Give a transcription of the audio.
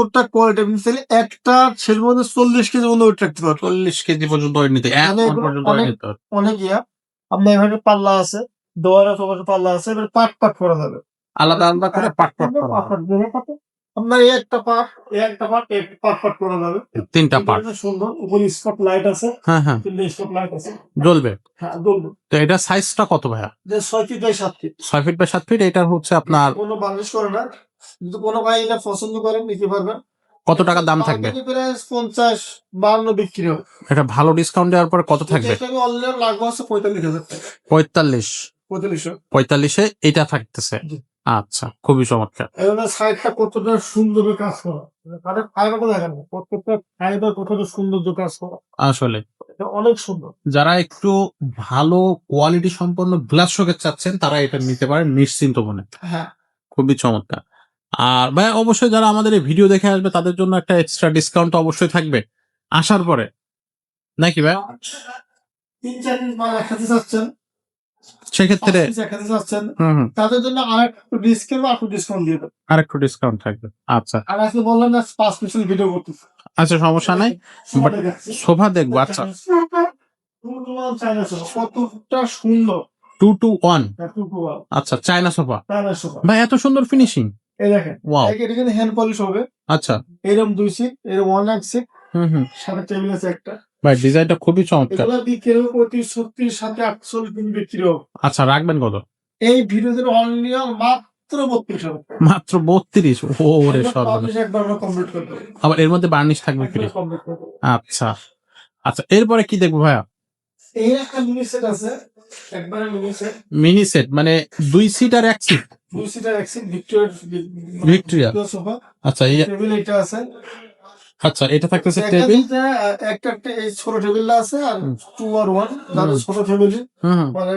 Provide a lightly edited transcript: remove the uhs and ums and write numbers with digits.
প্রত্যেকটা কোয়ালিটি আপনি চাইলে একটা ছেলের মধ্যে 40 কেজি পর্যন্ত ওয়েট রাখতে পারবেন। 40 কেজি পর্যন্ত ওয়েট নিতে মানে এগুলো পর্যন্ত ওয়েট অনেক নিতে পারবে। অনেক আপনার এখানে পাল্লা আছে, দোয়ারে সবার পাল্লা আছে, এবার পাট করা যাবে। আলাদা করে পাট করা পাট আপনার এই একটা পাট, পাট করা যাবে। 3টা পার্ট। সুন্দর উপরে স্পট লাইট আছে। হ্যাঁ, হ্যাঁ। 3 স্পট লাইট আছে। জ্বলবে। হ্যাঁ, জ্বলবে। তো এটা সাইজটা কত ভাইয়া? 6 feet by 7 feet. 6 feet by 7 feet. এটা হচ্ছে আপনার কোনো বার্নিশ করে না। যদি কোনো ভাই এটা পছন্দ করেন নিতে পারবেন। কত টাকা দাম থাকবে? প্রায় 50-52 বিক্রি হয়। এটা ভালো ডিসকাউন্ট দেওয়ার পরে কত থাকবে? এটা অলরেডি লাগবে আছে 45,000 টাকা। 45 এ এটা থাকতেছে। আচ্ছা, খুবই চমৎকার। এখানে সাইডটা কতটা সুন্দর কাজ করা। তাদের ফাইবারটা দেখেন, প্রত্যেকটা ফাইবার কতটা সৌন্দর্য কাজ করা। আসলে এটা অনেক সুন্দর। যারা একটু ভালো কোয়ালিটি সম্পন্ন গ্লাস শোকেস চাচ্ছেন তারা এটা নিতে পারেন নিশ্চিন্ত মনে। হ্যাঁ, খুবই চমৎকার। আর ভাই অবশ্যই যারা আমাদের এই ভিডিও দেখে আসবে তাদের জন্য একটা এক্সট্রা ডিসকাউন্ট অবশ্যই থাকবে আসার পরে, নাকি ভাই? 3-4 পিস মাল একসাথে চাচ্ছেন, সেক্ষেত্রে একসাথে চাচ্ছেন, হুম, তাদের জন্য আরেকটু ডিসকাউন্ট দিয়ে দেব। আরেকটু ডিসকাউন্ট থাকবে। আচ্ছা আর আজকে বললাম না 5 পিক্সেল ভিডিও করতেছি। আচ্ছা, সমস্যা নাই। বাট সোফা দেখবো। আচ্ছা, কতটা সুন্দর। 2 to 1। আচ্ছা, চায়না সোফা। ভাই এত সুন্দর ফিনিশিং। এই দেখেন, ওয়াও। এটা কিন্তু হ্যান্ড পলিশ হবে। আচ্ছা, এরকম 2 সিট, এরকম 1 সিট, হুম। সাথে টেবিল আছে একটা। ভাই ডিজাইনটা খুবই চমৎকার। এগুলো বিক্রি হবে 35-36 সাথে 48 দিন বিক্রি হবে। আচ্টা, রাখবেন কত? এই ভিডিওতে অনলি মাত্র 32 টাকা। মাত্র 32? ওরে সর্বনাশ। একবার আমরা কমপ্লিট করে দেব। আবার এর মধ্যে বার্নিশ থাকবে ফ্রি। কমপ্লিট করে দেব। আচ্ছা আচ্ছা, এরপরে কি দেখবো ভাইয়া? এই একটা মিনি সেট আছে, একবারে মিনি সেট মানে 2 সিট আর 1 seat. 2 seater 1 seat Victoria sofa. আচ্ছা, টেবিল এটা আছে। আচ্ছা, এটা থাকতেছে টেবিল। একটা এই ছোট টেবিলটা আছে আর 2 আর 1 যাদের ছোট ফ্যামিলি হুম। মানে